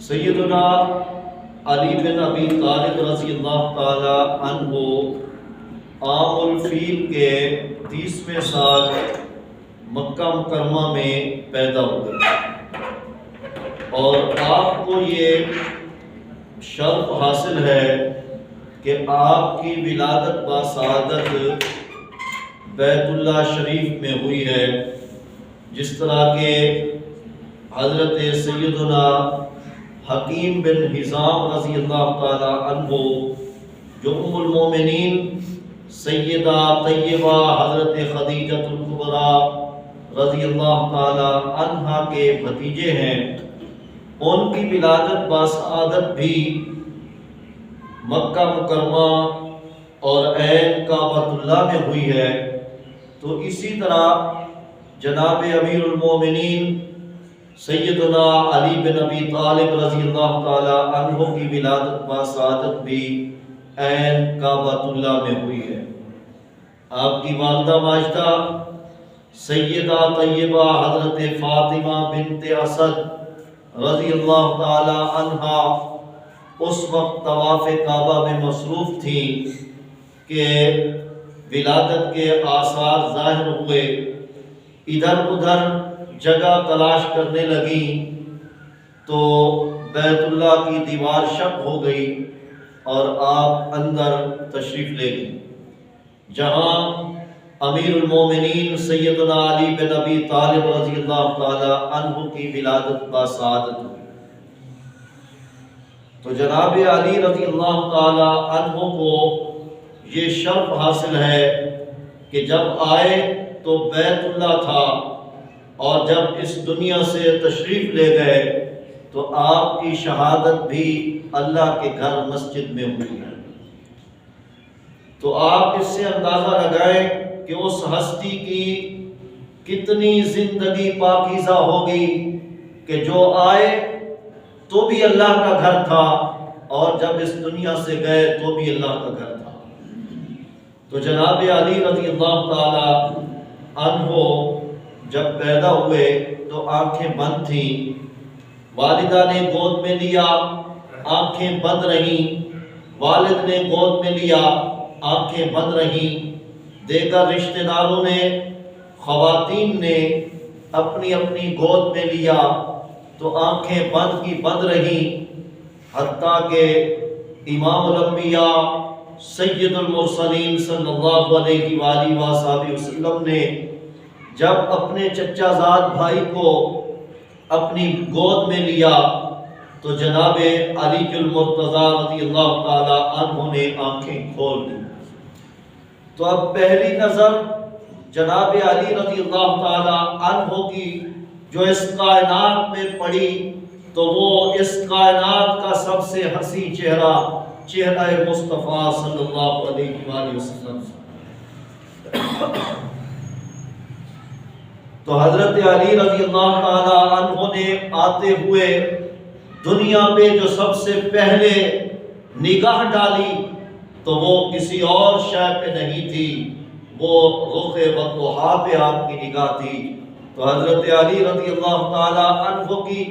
سیدنا علی بن ابی طالب رضی اللہ تعالی عنہ عام الفیل کے 30ویں سال مکہ مکرمہ میں پیدا ہوئے اور آپ کو یہ شرف حاصل ہے کہ آپ کی ولادت باسعادت بیت اللہ شریف میں ہوئی ہے، جس طرح کہ حضرت سیدنا حکیم بن حزام رضی اللہ تعالی عنہ جو ام المومنین سیدہ طیبہ حضرت خدیجہ الکبریٰ رضی اللہ تعالی عنہا کے بھتیجے ہیں، ان کی ولادت باسعادت بھی مکہ مکرمہ اور عین کعبۃ اللہ میں ہوئی ہے۔ تو اسی طرح جناب امیر المومنین سیدنا علی بن ابی طالب رضی اللہ تعالی عنہ کی ولادت باسعادت بھی عین کعبۃ اللہ میں ہوئی ہے۔ آپ کی والدہ ماجدہ سیدہ طیبہ حضرت فاطمہ بنت اسد رضی اللہ تعالی عنہا اس وقت طواف کعبہ میں مصروف تھیں کہ ولادت کے آثار ظاہر ہوئے، ادھر ادھر جگہ تلاش کرنے لگی تو بیت اللہ کی دیوار شق ہو گئی اور آپ اندر تشریف لے گئے، جہاں امیر المومنین سیدنا علی بن ابی طالب رضی اللہ تعالی عنہ کی ولادت باسعادت ہوئی۔ تو جناب علی رضی اللہ تعالی عنہ کو یہ شرف حاصل ہے کہ جب آئے تو بیت اللہ تھا اور جب اس دنیا سے تشریف لے گئے تو آپ کی شہادت بھی اللہ کے گھر مسجد میں ہوئی ہے۔ تو آپ اس سے اندازہ لگائیں کہ اس ہستی کی کتنی زندگی پاکیزہ ہوگی کہ جو آئے تو بھی اللہ کا گھر تھا اور جب اس دنیا سے گئے تو بھی اللہ کا گھر تھا۔ تو جناب علی رضی اللہ تعالی عنہ جب پیدا ہوئے تو آنکھیں بند تھیں، والدہ نے گود میں لیا، آنکھیں بند رہیں، والد نے گود میں لیا، آنکھیں بند رہیں، دیگر رشتہ داروں نے، خواتین نے اپنی اپنی گود میں لیا تو آنکھیں بند کی بند رہیں، حتیٰ کہ امام الانبیاء سید المرسلین صلی اللہ علیہ وآلہ وصحبہ وسلم نے جب اپنے چچا زاد بھائی کو اپنی گود میں لیا تو جناب علی المرتضیٰ رضی اللہ تعالی عنہ نے آنکھیں کھول دی۔ تو اب پہلی نظر جناب علی رضی اللہ تعالی عنہ کی جو اس کائنات میں پڑی تو وہ اس کائنات کا سب سے حسین چہرہ مصطفیٰ صلی اللہ علیہ وآلہ وسلم۔ تو حضرت علی رضی اللہ تعالی عنہ نے آتے ہوئے دنیا پہ جو سب سے پہلے نگاہ ڈالی تو وہ کسی اور شے پہ نہیں تھی، وہ رخ وضحیٰ پہ آپ کی نگاہ تھی۔ تو حضرت علی رضی اللہ تعالی عنہ کی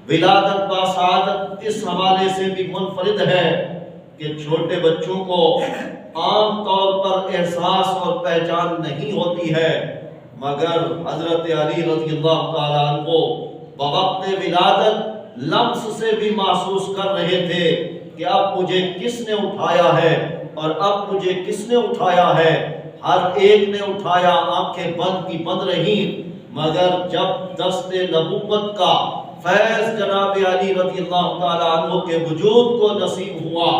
ولادت باسعادت اس حوالے سے بھی منفرد ہے کہ چھوٹے بچوں کو عام طور پر احساس اور پہچان نہیں ہوتی ہے، مگر حضرت علی رضی اللہ تعالیٰ عنہ بوقت ولادت لمس سے بھی محسوس کر رہے تھے کہ اب مجھے کس نے اٹھایا ہے اور اب مجھے کس نے اٹھایا ہے۔ ہر ایک نے اٹھایا، آنکھیں بند کی بند رہیں، مگر جب دست نبوت کا فیض جناب علی رضی اللہ تعالیٰ عنہ کے وجود کو نصیب ہوا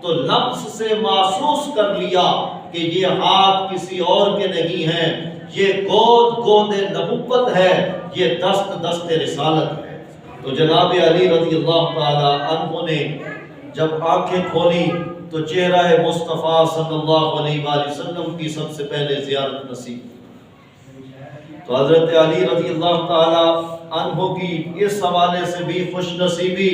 تو لمس سے محسوس کر لیا کہ یہ ہاتھ کسی اور کے نہیں ہیں، یہ گود نبوت ہے، یہ دست رسالت ہے۔ تو جناب علی رضی اللہ تعالی عنہ نے جب آنکھیں کھولی تو چہرہ مصطفیٰ صلی اللہ علیہ وآلہ وسلم کی سب سے پہلے زیارت نصیب۔ تو حضرت علی رضی اللہ تعالی عنہ کی اس حوالے سے بھی خوش نصیبی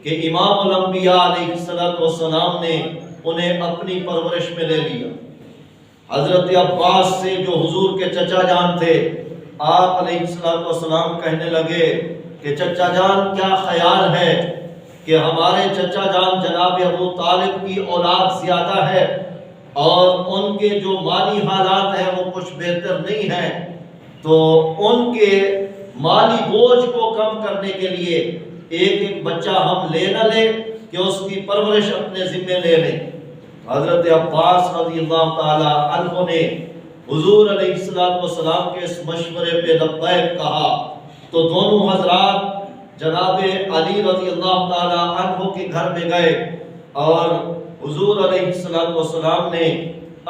کہ امام الانبیاء علیہ السلام نے انہیں اپنی پرورش میں لے لیا۔ حضرت عباس سے جو حضور کے چچا جان تھے، آپ علیہ السلام کہنے لگے کہ چچا جان کیا خیال ہے کہ ہمارے چچا جان جناب ابو طالب کی اولاد زیادہ ہے اور ان کے جو مالی حالات ہیں وہ کچھ بہتر نہیں ہیں، تو ان کے مالی بوجھ کو کم کرنے کے لیے ایک بچہ ہم لے نہ لیں کہ اس کی پرورش اپنے ذمے لے لیں۔ حضرت عباس رضی اللہ تعالی عنہ نے حضور علیہ السلام کے اس مشورے پہ لبیک کہا، تو دونوں حضرات جناب علی رضی اللہ تعالی عنہ کے گھر میں گئے اور حضور علیہ السلام نے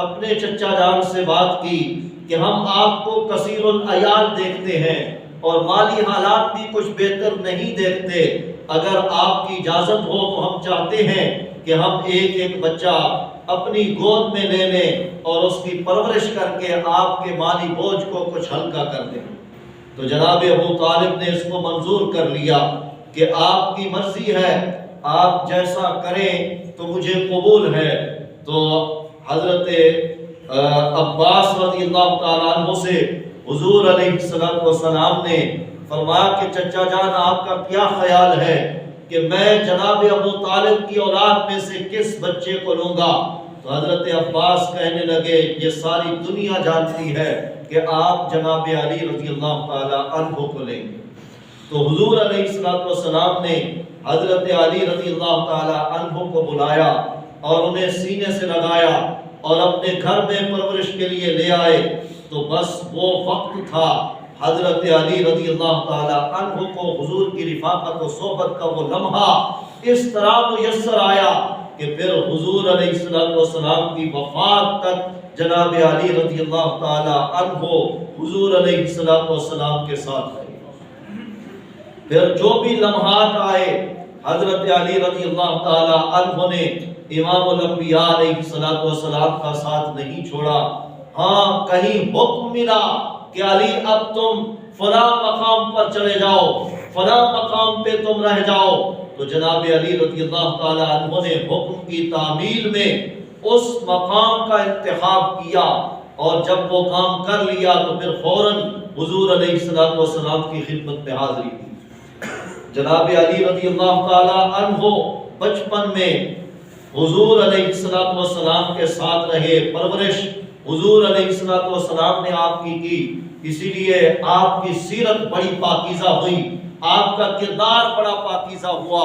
اپنے چچا جان سے بات کی کہ ہم آپ کو کثیر العیال دیکھتے ہیں اور مالی حالات بھی کچھ بہتر نہیں دیکھتے، اگر آپ کی اجازت ہو تو ہم چاہتے ہیں کہ ہم ایک بچہ اپنی گود میں لے لیں اور اس کی پرورش کر کے آپ کے مالی بوجھ کو کچھ ہلکا کر دیں۔ تو جناب ابو طالب نے اس کو منظور کر لیا کہ آپ کی مرضی ہے، آپ جیسا کریں تو مجھے قبول ہے۔ تو حضرت عباس رضی اللہ تعالیٰ عنہ سے حضور علیہ السلام نے فرمایا کہ چچا جان آپ کا کیا خیال ہے کہ میں جناب ابو طالب کی اولاد میں سے کس بچے کو لوں گا؟ تو حضرت عباس کہنے لگے یہ ساری دنیا جانتی ہے کہ آپ جناب علی رضی اللہ تعالی عنہ کو لیں گے۔ تو حضور علیہ السلام نے حضرت علی رضی اللہ تعالی عنہ کو بلایا اور انہیں سینے سے لگایا اور اپنے گھر میں پرورش کے لیے لے آئے۔ تو بس وہ وقت تھا، حضرت علی رضی اللہ تعالی عنہ کو حضور کی رفاقت و صحبت کا وہ لمحہ اس طرح میسر آیا کہ پھر حضور علیہ السلام کی وفات تک جناب علی رضی اللہ تعالی عنہ حضور علیہ السلام کے ساتھ رہے۔ پھر جو بھی لمحات آئے حضرت علی رضی اللہ تعالی عنہ نے امام الانبیاء علیہ السلام کا ساتھ نہیں چھوڑا۔ ہاں کہیں حکم ملا کہ علی اب تم فلاں مقام پر چلے جاؤ، فلاں مقام پہ تم رہ جاؤ، تو جناب علی رضی اللہ تعالی عنہ نے حکم کی تعمیل میں اس مقام کا انتخاب کیا، اور جب وہ کام کر لیا تو پھر فوراً حضور علیہ السلام کی خدمت میں حاضری دی۔ جناب علی رضی اللہ تعالی عنہ بچپن میں حضور علیہ السلام کے ساتھ رہے، پرورش حضور علیہ السلام نے آپ کی، اسی لیے آپ کی سیرت بڑی پاکیزہ ہوئی، آپ کا کردار بڑا پاکیزہ ہوا۔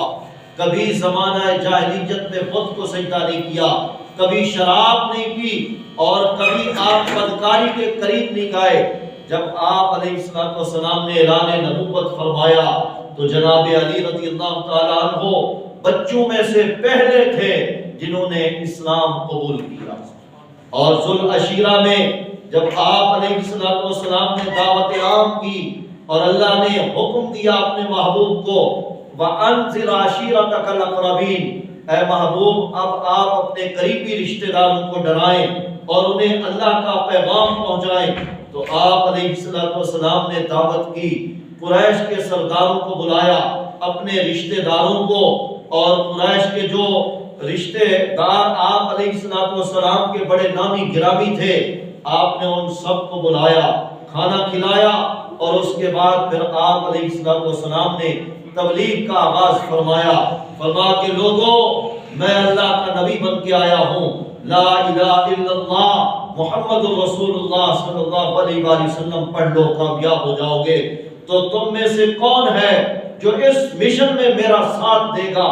کبھی زمانہ جاہلیت میں بت کو سجدہ نہیں کیا، کبھی شراب نہیں پی، اور کبھی آپ بدکاری کے قریب نہیں گئے۔ جب آپ علیہ السلام نے اعلان نبوت فرمایا تو جناب علی رضی اللہ تعالیٰ عنہ بچوں میں سے پہلے تھے جنہوں نے اسلام قبول کیا۔ اور ذوالعشیرہ میں جب آپ علیہ السلام نے دعوت عام کی اور اللہ نے حکم دیا اپنے محبوب کو وَأَنذِرْ عَشِيرَتَكَ الْأَقْرَبِينَ، اے محبوب اب آپ اپنے قریبی رشتہ داروں کو ڈرائیں اور انہیں اللہ کا پیغام پہنچائیں، تو آپ علیہ السلام نے دعوت کی، قریش کے سرداروں کو بلایا، اپنے رشتہ داروں کو، اور قریش کے جو رشتہ دار آپ علیہ السلام کے بڑے نامی گرامی تھے، آپ نے ان سب کو بلایا، کھانا کھلایا، اور اس کے بعد پھر آپ علیہ السلام نے تبلیغ کا آغاز فرمایا کہ لوگوں میں اللہ کا نبی بن کے آیا ہوں، لا الہ الا اللہ محمد رسول اللہ صلی اللہ علیہ وآلہ وسلم پڑھ لو کامیاب ہو جاؤ گے۔ تو تم میں سے کون ہے جو اس مشن میں میرا ساتھ دے گا؟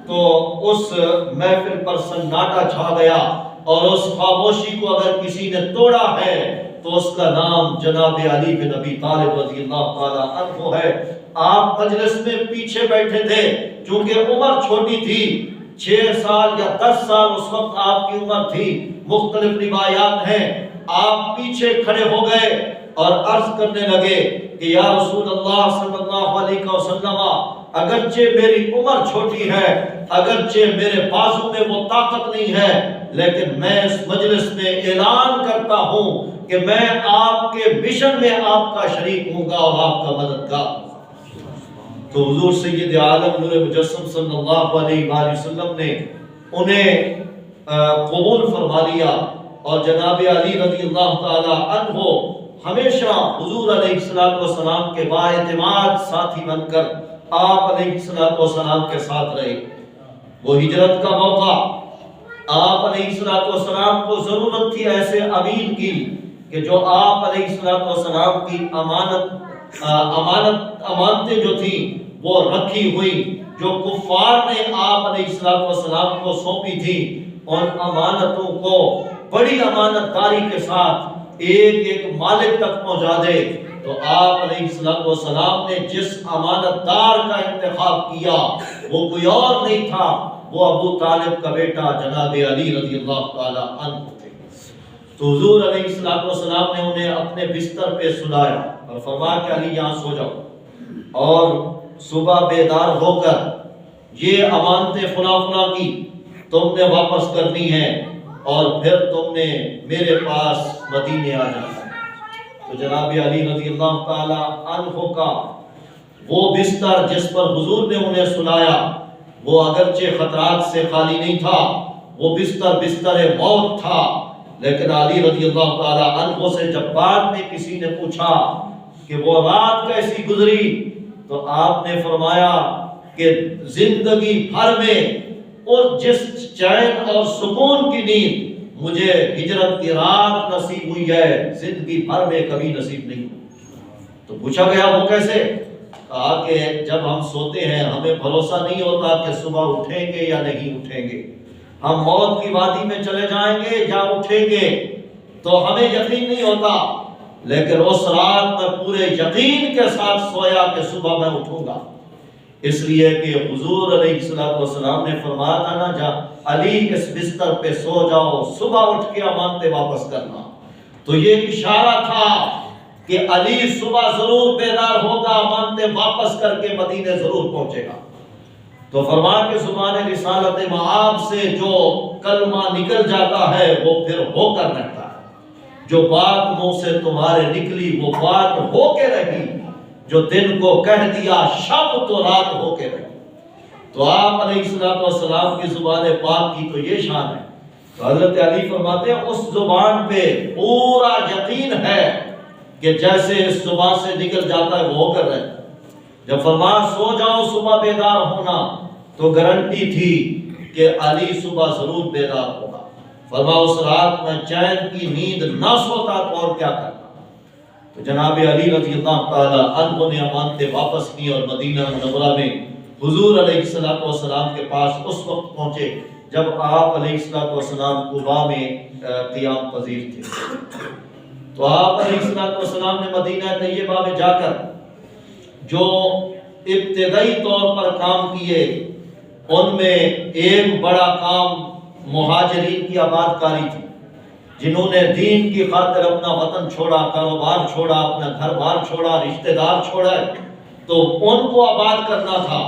تو اس محفل پر سناٹا چھا گیا، اور اس خاموشی کو اگر کسی نے توڑا ہے تو اس کا نام جناب علی بن ابی طالب رضی اللہ تعالی عنہ ہے۔ آپ مجلس میں پیچھے بیٹھے تھے، چونکہ عمر چھوٹی تھی، 6 سال یا 10 سال اس وقت آپ کی عمر تھی، مختلف روایات ہیں۔ آپ پیچھے کھڑے ہو گئے اور عرض کرنے لگے کہ یا رسول اللہ صلی اللہ علیہ وسلم، اگرچہ میری عمر چھوٹی ہے، اگرچہ میرے بازو میں وہ طاقت نہیں ہے، لیکن میں اس مجلس میں اعلان کرتا ہوں کہ میں آپ کے مشن میں آپ کا شریک ہوں گا اور آپ کا مددگار ہوں گا۔ تو حضور سید عالم نور مجسم صلی اللہ علیہ وآلہ وسلم نے انہیں قبول فرما لیا، اور جناب علی رضی اللہ تعالی عنہ ہمیشہ حضور علیہ السلام کے بااعتماد ساتھی بن کر آپ علیہ السلام کے ساتھ رہے۔ وہ ہجرت کا موقع آپ علیہ السلام کو ضرورت تھی ایسے امین کی کہ جو آپ علیہ السلام کی امانتیں جو تھی وہ رکھی ہوئی، جو کفار نے آپ علیہ السلام کو سونپی تھی، ان امانتوں کو بڑی امانت داری کے ساتھ ایک ایک مالک تک پہنچا دے۔ تو آپ علیہ السلام نے جس امانت دار کا انتخاب کیا وہ کوئی اور نہیں تھا، وہ ابو طالب کا بیٹا جناب علی رضی اللہ تعالی عنہ تھے۔ تو حضور علیہ السلام نے انہیں اپنے بستر پہ سلایا اور فرمایا کہ علی یہاں سو جاؤ، اور صبح بیدار ہو کر یہ امانتیں فلاں فلاں کی تم نے واپس کرنی ہے، اور پھر تم نے میرے پاس مدینے آ جانا ہے۔ تو جناب علی رضی اللہ تعالی عنہ کا وہ بستر جس پر حضور نے انہیں سلایا وہ اگرچہ خطرات سے خالی نہیں تھا، وہ بستر موت تھا، لیکن علی رضی اللہ تعالی عنہ سے جب بعد میں کسی نے پوچھا کہ وہ رات کیسی گزری، تو آپ نے فرمایا کہ زندگی بھر میں اور جس چین اور سکون کی نیند مجھے ہجرت کی رات نصیب ہوئی ہے، زندگی بھر میں کبھی نصیب نہیں ہوئی۔ تو پوچھا گیا وہ کیسے؟ کہا کہ جب ہم سوتے ہیں ہمیں بھروسہ نہیں ہوتا کہ صبح اٹھیں گے یا نہیں اٹھیں گے، ہم موت کی وادی میں چلے جائیں گے یا اٹھیں گے تو ہمیں یقین نہیں ہوتا، لیکن اس رات میں پورے یقین کے ساتھ سویا کہ صبح میں اٹھوں گا، اس لیے کہ حضور علیہ السلام نے فرمایا تھا نا، جا علی اس بستر پہ سو جاؤ، صبح اٹھ کے امانتیں واپس کرنا۔ تو یہ اشارہ تھا کہ علی صبح ضرور بیدار ہوگا، امانتیں واپس کر کے مدینے ضرور پہنچے گا۔ تو فرمایا کہ زبان رسالت معاب سے جو کلمہ نکل جاتا ہے وہ پھر ہو کر رہتا ہے، جو بات منہ سے تمہارے نکلی وہ بات ہو کے رہی، جو دن کو کہہ دیا شب تو رات ہو کے رہی۔ تو آپ علیہ السلام کی زبان پاک کی تو یہ شان ہے۔ تو حضرت علی فرماتے ہیں اس زبان پہ پورا یقین ہے کہ جیسے اس زبان سے نکل جاتا ہے وہ ہو کر رہتا ہے۔ جب فرمایا سو جاؤ صبح بیدار ہونا، تو گارنٹی تھی کہ علی صبح ضرور بیدار ہوگا۔ فرمایا اس رات میں چین کی نیند نہ سوتا تو اور کیا کرتا۔ تو جناب علی رضی اللہ تعالی عنہ نے امانتیں واپس کی اور مدینہ منورہ میں حضور علیہ السلام کے پاس اس وقت پہنچے جب آپ علیہ السلام قباء میں قیام پذیر تھے۔ تو آپ علیہ السلام نے مدینہ طیبہ میں جا کر جو ابتدائی طور پر کام کیے ان میں ایک بڑا کام مہاجرین کی آباد کاری تھی، جنہوں نے دین کی خاطر اپنا وطن چھوڑا، کاروبار چھوڑا، اپنا گھر بار چھوڑا، رشتہ دار چھوڑا، تو ان کو آباد کرنا تھا۔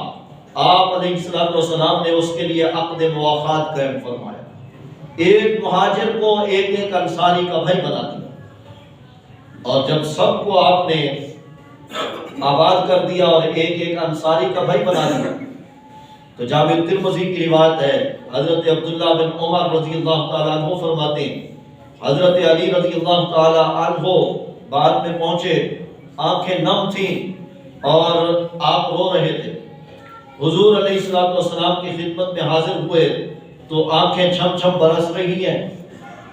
آپ علیہ السلام نے اس کے لیے عقد مواخات قائم فرمایا، ایک مہاجر کو ایک ایک انصاری کا بھائی بنا دیا، اور جب سب کو آپ نے آباد کر دیا اور ایک ایک انصاری کا بھائی بنا دیا، تو جامع ترمذی کی روایت ہے، حضرت عبداللہ بن عمر رضی اللہ تعالیٰ عنہ فرماتے ہیں حضرت علی رضی اللہ تعالیٰ عنہ بعد میں پہنچے، آنکھیں نم تھیں اور آپ رو رہے تھے۔ حضور علیہ السلام کی خدمت میں حاضر ہوئے تو آنکھیں چھم چھم برس رہی ہیں۔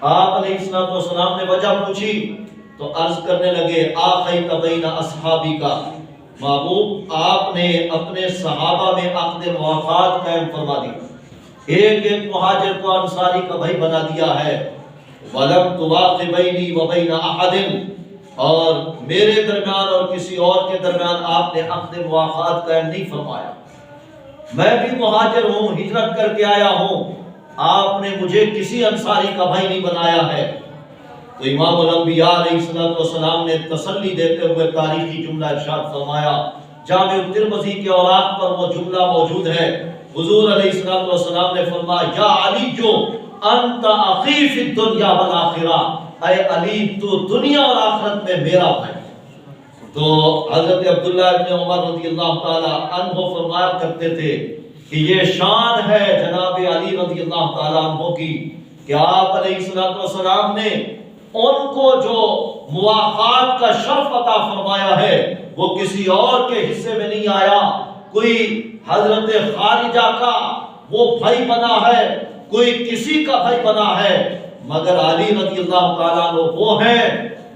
آپ علیہ السلام نے وجہ پوچھی تو عرض کرنے لگے آخیت بین اصحابی کا، محبوب آپ نے اپنے صحابہ میں عقد مواخات قائم فرما دی، ایک ایک مہاجر کو انصاری کا بھائی بنا دیا ہے، وَلَمْ تُوَاقِ بَيْنِي وَبَيْنَ أَحَدٍ، اور میرے درمیان اور کسی اور کے درمیان آپ نے عقد مواخات قائم نہیں فرمایا۔ میں بھی مہاجر ہوں، ہجرت کر کے آیا ہوں، آپ نے مجھے کسی انصاری کا بھائی نہیں بنایا ہے۔ تو امام الانبیاء علیہ السلام نے تسلی دیتے ہوئے تاریخی جملہ ارشاد فرمایا، جامع ترمذی کے اوراق پر وہ جملہ موجود ہے۔ حضور علیہ السلام نے فرمایا یا علی جو انت اخی فی الدنیا والآخرہ، اے علی تو دنیا اور آخرت میں میرا بھائی۔ تو حضرت عبداللہ ابن عمر رضی اللہ تعالی عنہ فرمایا کرتے تھے کہ یہ شان ہے جناب علی رضی اللہ تعالی عنہ کی کہ آپ علیہ السلام نے ان کو جو مواخات کا شرف عطا فرمایا ہے وہ کسی اور کے حصے میں نہیں آیا، کوئی حضرت خارجہ کا وہ بھائی بنا ہے، کوئی کسی کا بھائی بنا ہے، مگر علی رضی اللہ تعالیٰ عنہ وہ ہیں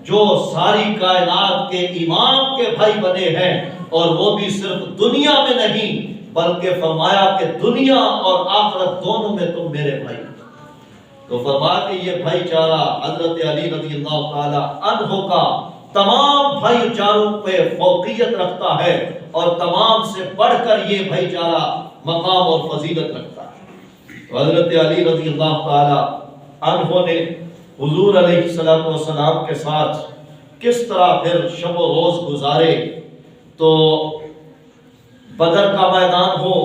جو ساری کائنات کے امام کے بھائی بنے ہیں، اور وہ بھی صرف دنیا میں نہیں بلکہ فرمایا کہ دنیا اور آخرت دونوں میں تم میرے بھائی۔ تو فرمایا کہ یہ بھائی چارہ حضرت علی رضی اللہ تعالیٰ عنہ کا تمام بھائی چاروں پہ فوقیت رکھتا ہے، اور تمام سے بڑھ کر یہ بھائی چارہ مقام اور فضیلت رکھتا ہے۔ تو حضرت علی رضی اللہ تعالیٰ عنہ نے حضور علیہ السلام کے ساتھ کس طرح پھر شب و روز گزارے، تو بدر کا میدان ہو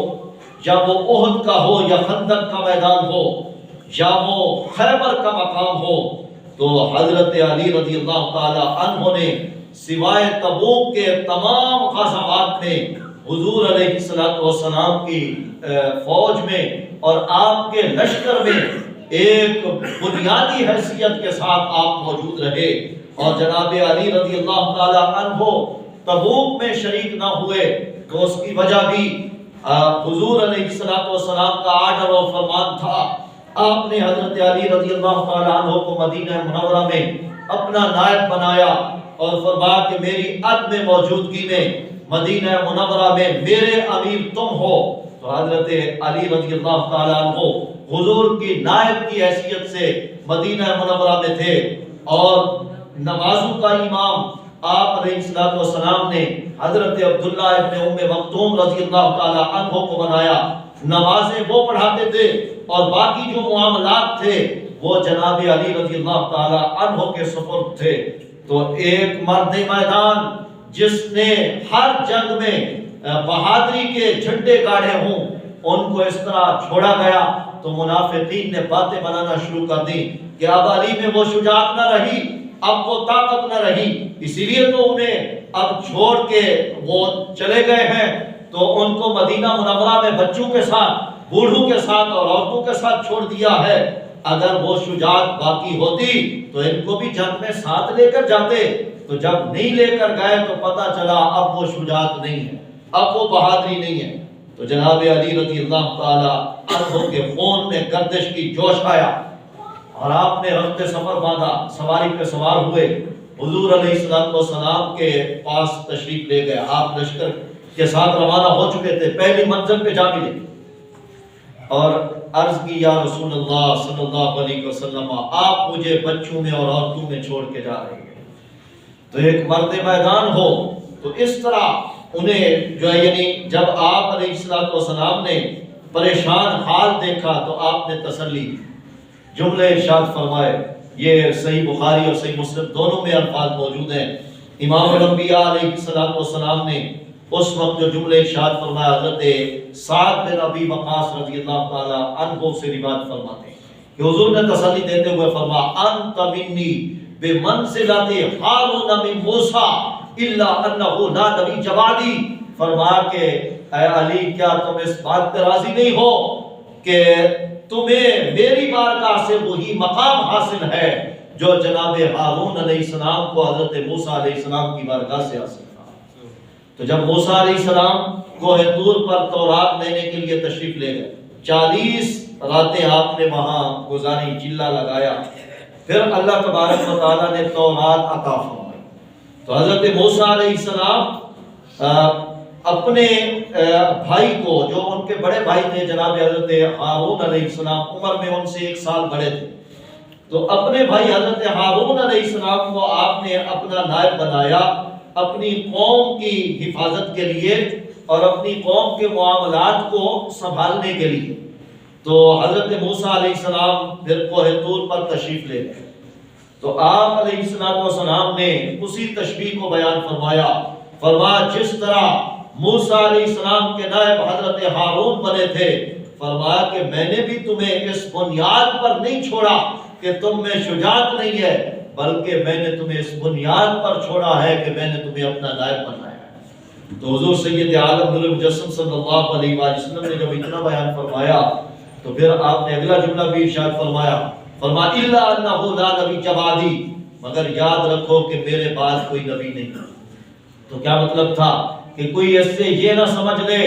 یا وہ احد کا ہو یا خندق کا میدان ہو یا وہ خیبر کا مقام ہو، تو حضرت علی رضی اللہ تعالی عنہ نے سوائے تبوک کے تمام غزوات میں حضور علیہ السلام کی فوج میں اور آپ کے لشکر میں ایک بنیادی حیثیت کے ساتھ آپ موجود رہے۔ اور جناب علی رضی اللہ تعالی عنہ تبوک میں شریک نہ ہوئے تو اس کی وجہ بھی حضور علیہ السلام کا آرڈر اور فرمان تھا۔ آپ نے حضرت علی رضی اللہ تعالی عنہ کو مدینہ منورہ میں اپنا نائب بنایا اور فرمایا کہ میری عدم موجودگی میں مدینہ منورہ میں میرے امیر تم ہو۔ تو حضرت علی رضی اللہ تعالی عنہ حضور کی نائب کی حیثیت سے مدینہ منورہ میں تھے، اور نمازوں کا امام آپ علیہ السلام نے حضرت عبداللہ ابن ام مکتوم رضی اللہ تعالی عنہ کو بنایا۔ نمازیں وہ پڑھاتے تھے اور باقی جو معاملات تھے وہ جناب علی رضی اللہ تعالی عنہ کے سپرد تھے۔ تو ایک مرد میدان جس نے ہر جنگ میں بہادری کے جھنڈے گاڑے ہوں، ان کو اس طرح چھوڑا گیا تو منافقین نے باتیں بنانا شروع کر دی کہ اب علی میں وہ شجاعت نہ رہی، اب وہ طاقت نہ رہی، اسی لیے تو انہیں اب چھوڑ کے وہ چلے گئے ہیں۔ تو ان کو مدینہ منورہ میں بچوں کے ساتھ، بوڑھوں کے ساتھ اور عورتوں کے ساتھ چھوڑ دیا ہے۔ اگر وہ شجاعت باقی ہوتی تو ان کو بھی جنگ میں ساتھ لے کر جاتے، تو جب نہیں لے کر گئے تو پتہ چلا اب وہ شجاعت نہیں ہے، اب وہ بہادری نہیں ہے۔ تو جناب علی رضی اللہ تعالی عنہ کے خون میں گردش کی جوش آیا، اور آپ نے رخت سفر باندھا، سواری پہ سوار ہوئے، حضور علیہ السلام کے پاس تشریف لے گئے۔ آپ لشکر کے ساتھ روانہ ہو چکے تھے، پہلی منزل پہ جا ملے اور عرض کی یا رسول اللہ صلی اللہ علیہ وسلم، آپ مجھے بچوں میں اور عورتوں میں چھوڑ کے جا رہے ہیں۔ تو ایک مرد میدان ہو تو اس طرح انہیں جو ہے، یعنی جب آپ علیہ السلام نے پریشان حال دیکھا تو آپ نے تسلی جملے ارشاد فرمائے۔ یہ صحیح بخاری اور صحیح مسلم دونوں میں الفاظ موجود ہیں۔ امام الانبیاء علیہ السلام نے اس وقت جو جملے ارشاد فرمایا، حضرت سعد بن ابی وقاص رضی اللہ تعالی عنہ سے روایت فرماتے ہیں کہ حضور نے تسلی دیتے ہوئے فرمایا، انت منی بمنزلۃ ہارون من موسیٰ الا انہ لا نبی جوادی۔ فرمایا کہ اے علی، کیا تم اس بات پر راضی نہیں ہو کہ تمہیں میری بارگاہ سے وہی مقام حاصل ہے جو جناب ہارون علیہ السلام کو حضرت موسیٰ علیہ السلام کی بارگاہ سے حاصل تھا۔ تو جب موسیٰ علیہ السلام کوہ طور پر تورات لینے کے لیے تشریف لے گئے، 40 راتیں آپ نے وہاں گزاری، چلہ لگایا، پھر اللہ تبارک و تعالیٰ نے تورات عطا فرمائی۔ تو حضرت موسیٰ علیہ السلام اپنے بھائی کو، جو ان کے بڑے بھائی تھے جناب حضرت ہارون علیہ السلام، عمر میں ان سے 1 سال بڑے تھے، تو اپنے بھائی حضرت ہارون علیہ السلام کو آپ نے اپنا نائب بنایا اپنی قوم کی حفاظت کے لیے اور اپنی قوم کے معاملات کو سنبھالنے کے لیے۔ تو حضرت موسیٰ علیہ السلام پھر کوہ طور پر تشریف لے گئے، تو آپ علیہ السلام نے اسی تشبیہ کو بیان فرمایا۔ فرمایا جس طرح موسیٰ علیہ السلام کے نائب حضرت ہارون بنے تھے، فرمایا کہ میں نے بھی تمہیں اس بنیاد پر نہیں چھوڑا کہ تم میں شجاعت نہیں ہے، بلکہ میں نے تمہیں اس بنیاد پر چھوڑا ہے کہ میں نے تمہیں اپنا نائب بنایا ہے۔ تو حضور سید عالم نور مجسم صلی اللہ علیہ وسلم نے جب اتنا بیان فرمایا تو پھر آپ نے اگلا جملہ بھی ارشاد فرمایا، فرمایا الا انہ لا نبی بعدی، مگر یاد رکھو کہ میرے بعد کوئی نبی نہیں۔ تو کیا مطلب تھا کہ کوئی اس سے یہ نہ سمجھ لے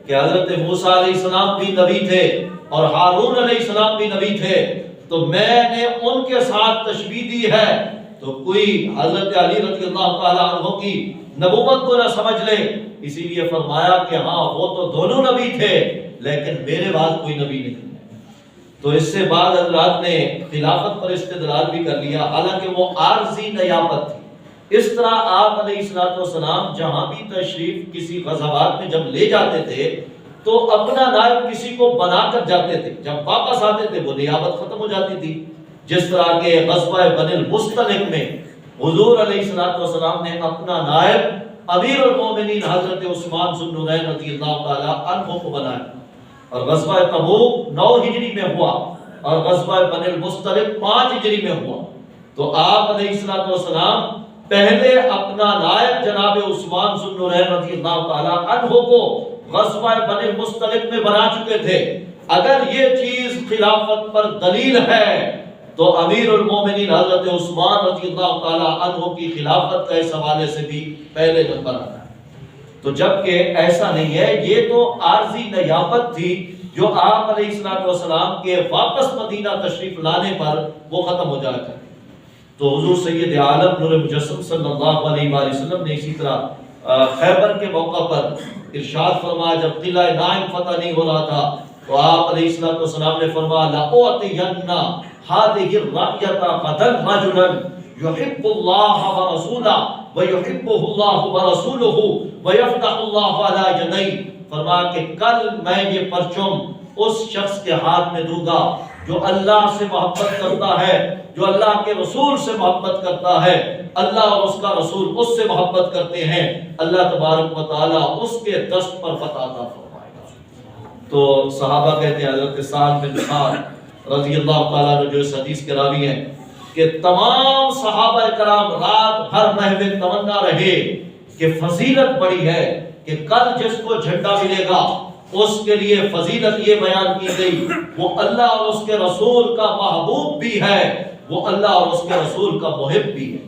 کہ حضرت موسیٰ علیہ السلام بھی نبی تھے اور ہارون علیہ السلام بھی نبی تھے تو میں نے ان کے ساتھ تشبیہ دی ہے، تو کوئی حضرت علی رضی اللہ تعالیٰ عنہ کی نبوت کو نہ سمجھ لے۔ اسی لیے فرمایا کہ ہاں وہ تو دونوں نبی تھے لیکن میرے بعد کوئی نبی نہیں۔ تو اس سے بعد حضرات نے خلافت پر استدلال بھی کر لیا، حالانکہ وہ عارضی نیابت تھی۔ اس طرح آپ علیہ السلام جہاں بھی تشریف کسی غزوات میں جب لے جاتے تھے تو اپنا نائب کسی کو بنا کر جاتے تھے، جب واپس آتے تھے وہ نیابت ختم ہو جاتی تھی۔ جس طرح کے غزوہ بنی المصطلق میں حضور علیہ السلام نے اپنا نائب امیر المومنین حضرت عثمان ذو النورین رضی اللہ تعالیٰ عنہ کو بنایا، اور غزوہ تبوک 9 ہجری میں ہوا اور غزوہ بنی المصطلق 5 ہجری میں ہوا۔ تو آپ علیہ السلام پہلے اپنا نائب جناب عثمان ذو النورین رضی اللہ تعالیٰ عنہ کو غزوہ بنی المصطلق میں بنا چکے تھے۔ اگر یہ چیز خلافت پر دلیل ہے تو امیر المومنین حضرت عثمان رضی اللہ تعالیٰ عنہ کی خلافت کا اس حوالے سے بھی پہلے نمبر آتا ہے۔ تو جبکہ ایسا نہیں ہے، یہ تو عارضی نیابت تھی جو آپ علیہ السلام کے واپس مدینہ تشریف لانے پر وہ ختم ہو جایا تھا۔ تو حضور سید عالم نور مجسم صلی اللہ علیہ وآلہ وسلم نے اسی طرح خیبر کے موقع پر ارشاد فرمایا، جب قلعہ نائم فتح نہیں ہو رہا تھا تو آپ علیہ السلام نے فرمایا لَأُعْطِيَنَّ هَذِهِ الرَّأْيَةَ غَدًا رَجُلًا يُحِبُّ اللَّهَ وَرَسُولَهُ وَيُحِبُّهُ اللَّهُ وَرَسُولُهُ وَيَفْتَحُ اللَّهُ عَلَى يَدَيْهِ۔ فرمایا کہ کل میں یہ پرچم اس شخص کے ہاتھ میں دوں گا جو اللہ سے محبت کرتا ہے، جو اللہ کے رسول سے محبت کرتا ہے، اللہ اور اس کا رسول اس سے محبت کرتے ہیں، اللہ تبارک و تعالیٰ اس کے دست پر فتح عطا فرمائے گا۔ تو صحابہ کہتے ہیں، حضرت سعد بن معاذ رضی اللہ تعالیٰ عنہ جو اس حدیث کے راوی ہیں، کہ تمام صحابہ کرام رات بھر محو تمنا رہے کہ فضیلت بڑی ہے کہ کل جس کو جھنڈا ملے گا اس کے لیے فضیلت یہ بیان کی گئی، وہ اللہ اور اس کے رسول کا محبوب بھی ہے، وہ اللہ اور اس کے رسول کا محب بھی ہے،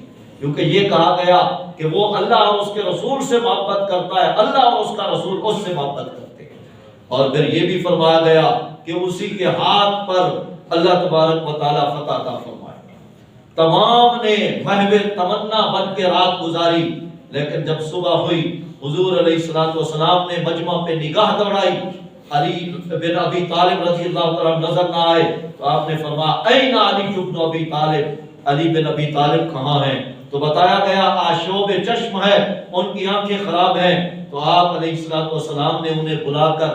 کیونکہ یہ کہا گیا کہ وہ اللہ اور اس کے رسول سے محبت کرتا ہے، اللہ اور اس کا رسول اس سے محبت کرتے ہیں۔ اور پھر یہ بھی فرمایا گیا کہ اسی کے ہاتھ پر اللہ تبارک و تعالیٰ فتح عطا فرمائے۔ تمام نے محو تمنا بن کے رات گزاری، لیکن جب صبح ہوئی حضور علیہ السلام نے مجمع پہ نگاہ دوڑائی، علی بن ابی طالب رضی اللہ تعالیٰ نظر نہ آئے تو آپ نے فرمایا این علی بن ابی طالب، علی بن ابی طالب کہاں ہیں؟ تو بتایا گیا آشوب چشم ہے، ان کی آنکھیں خراب ہیں۔ تو آپ علیہ السلام نے انہیں بلا کر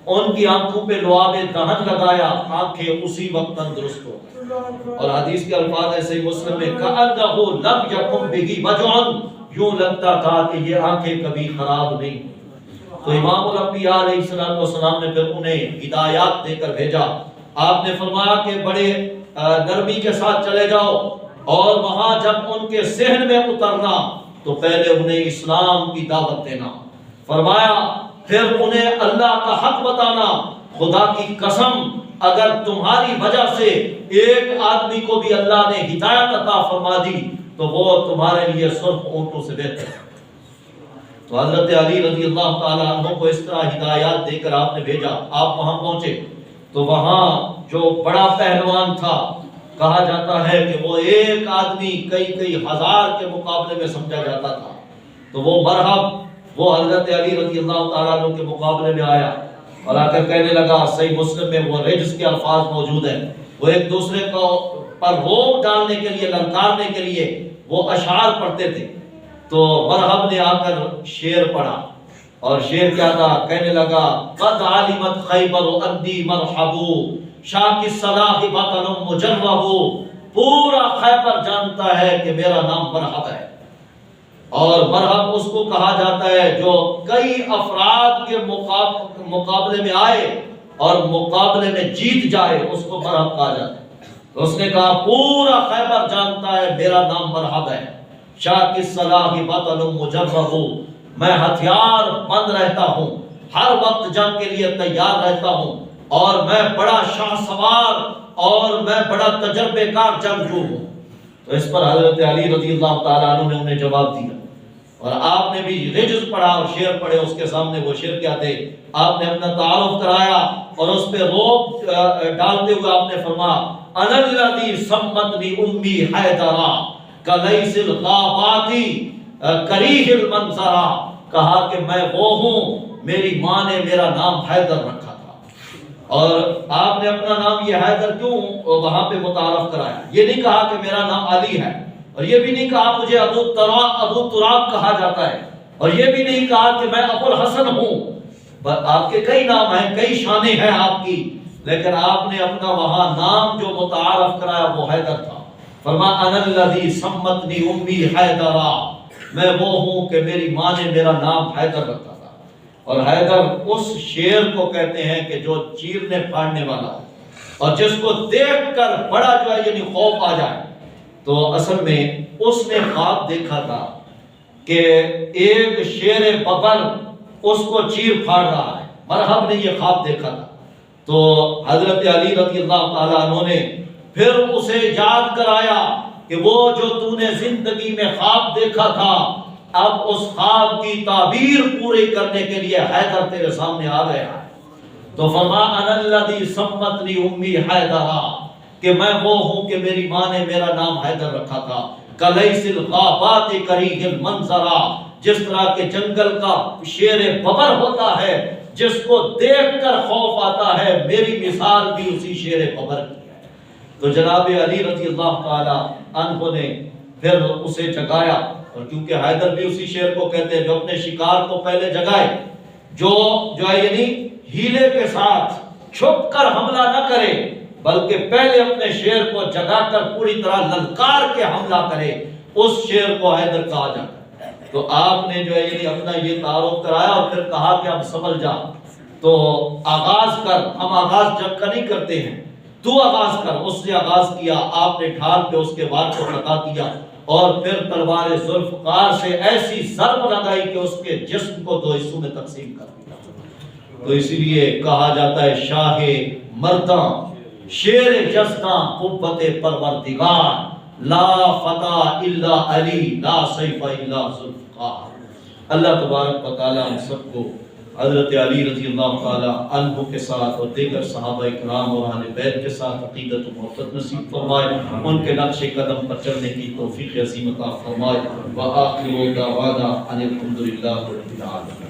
ان کی آنکھوں پہ لعاب دہن لگایا، آنکھیں اسی وقت تندرست ہو گئی۔ اور حدیث کے الفاظ ایسے ہی مسلم میں کأنہ لم یکن بہ وجع، یوں لگتا تھا کہ یہ آنکھیں کبھی خراب نہیں۔ تو امام الانبیاء علیہ السلام نے پھر انہیں ہدایات دے کر بھیجا۔ آپ نے فرمایا کہ بڑے نرمی کے ساتھ چلے جاؤ، اور وہاں جب ان کے ذہن میں اترنا تو پہلے انہیں اسلام کی دعوت دینا، فرمایا پھر انہیں اللہ کا حق بتانا۔ خدا کی قسم اگر تمہاری وجہ سے ایک آدمی کو بھی اللہ نے ہدایت عطا فرما دی تو وہ تمہارے لیے سرخ اونٹوں سے بہتر ہے۔ تو حضرت علی رضی اللہ تعالیٰ عنہ کو اس طرح ہدایات دے کر آپ نے بھیجا۔ آپ وہاں پہنچے تو وہاں جو بڑا پہلوان تھا، کہا جاتا ہے کہ وہ ایک آدمی کئی ہزار کے مقابلے میں سمجھا جاتا تھا، تو وہ مرحب وہ حضرت علی رضی اللہ تعالیٰ عنہ کے مقابلے میں آیا اور آ کر کہنے لگا، صحیح مسلم میں وہ رجز کے الفاظ موجود ہیں، وہ ایک دوسرے کو پر روک ڈالنے کے لیے، للکارنے کے لیے وہ اشعار پڑھتے تھے۔ تو مرحب نے آ کر شعر پڑھا، اور شعر کیا تھا؟ کہنے لگا قد علمت خیبر اندی مرحبو شاہ کی صلاح بطن مجربو، پورا خیبر جانتا ہے کہ میرا نام مرحب ہے۔ اور مرحب اس کو کہا جاتا ہے جو کئی افراد کے مقابلے میں آئے اور مقابلے میں جیت جائے، اس کو مرحب کہا جاتا ہے۔ تو اس نے کہا پورا خیبر جانتا ہے میرا نام مرحب ہے، شاہ کی صلاح بطن مجرب، میں ہتھیار بند رہتا ہوں، ہر وقت جنگ کے لیے تیار رہتا ہوں، اور میں بڑا شاہ سوار اور میں بڑا تجربے کار جنگجو ہوں۔ تو اس پر حضرت علی رضی اللہ تعالیٰ عنہ نے انہیں جواب دیا اور آپ نے بھی رجز پڑھا اور شعر پڑھے اس کے سامنے. وہ شعر کیا تھے؟ آپ نے اپنا تعارف کرایا اور اس پہ روب ڈالتے ہوئے آپ نے فرمایا انا الذی سمتنی امی حیدرا کلیس الغاباتی کریہ المنظرا. کہا کہ میں وہ ہوں، میری ماں نے میرا نام حیدر رکھا تھا. اور آپ نے اپنا نام یہ حیدر کیوں وہاں پہ متعارف کرایا؟ یہ نہیں کہا کہ میرا نام علی ہے، اور یہ بھی نہیں کہا مجھے ابو تراب کہا جاتا ہے، اور یہ بھی نہیں کہا کہ میں ابو الحسن ہوں. آپ کے کئی نام ہیں، کئی شانیں ہیں آپ کی، لیکن آپ نے اپنا وہاں نام جو متعارف کرایا وہ حیدر تھا. فرمایا انا الذی سمتنی امی حیدرا، میں وہ ہوں کہ میری ماں نے میرا نام حیدر رکھا تھا. اور حیدر اس شیر کو کہتے ہیں کہ جو چیرنے پھاڑنے والا ہو، اور جس کو دیکھ کر بڑا جو ہے یعنی خوف آ جائے. تو اصل میں اس نے خواب دیکھا تھا کہ ایک شیر ببر اس کو چیر پھاڑ رہا ہے. مرحب نے یہ خواب دیکھا تھا. تو حضرت علی رضی اللہ تعالیٰ عنہ نے پھر اسے یاد کرایا کہ وہ جو تو نے زندگی میں خواب دیکھا تھا، اب اس خواب کی تعبیر پوری کرنے کے لیے حیدر تیرے سامنے آ گیا ہے. تو فرمایا انا الذی سمتنی امی حیدرا، کہ میں وہ ہوں کہ میری ماں نے میرا نام حیدر رکھا تھا. کلیس الغابات کریہ المنظرا، جس طرح کے جنگل کا شیر ببر ہوتا ہے جس کو دیکھ کر خوف آتا ہے، میری مثال بھی اسی شیر ببر کی ہے. تو جناب علی رضی اللہ تعالی عنہ نے پھر اسے جگایا، اور کیونکہ حیدر بھی اسی شیر کو کہتے ہیں جو اپنے شکار کو پہلے جگائے، جو ہے یعنی ہیلے کے ساتھ چھپ کر حملہ نہ کرے، بلکہ پہلے اپنے شیر کو جگا کر پوری طرح للکار کے حملہ کرے، اس شیر کو حیدر کہا جاتا ہے. تو آپ نے جو ہے یعنی اپنا یہ تعارف کرایا اور پھر کہا کہ اب سنبھل جا، تو آغاز کر. ہم آغاز جنگ کا نہیں کرتے ہیں، تو آغاز کر. اس نے آغاز کیا، آپ نے ڈھال پہ اس کے وار کو قطع کیا، اور پھر تلوار ذوالفقار سے ایسی ضرب لگائی کہ اس کے جسم کو دو حصوں میں تقسیم کر دیا. تو اسی لیے کہا جاتا ہے شاہ مرداں شیر جزداں قوت پروردگار، لا فتح الا علی لا سیف الا ذوالفقار. اللہ تبارک و تعالی ہم سب کو حضرت علی رضی اللہ تعالی عنہ کے ساتھ اور دیگر صحابہ کرام اور اہل بیت کے ساتھ عقیدت و محبت نصیب فرمائے، ان کے نقش قدم پر چلنے کی توفیق عظیم عطا فرمائے. وآخر دعوانا ان الحمد للہ رب العالمین.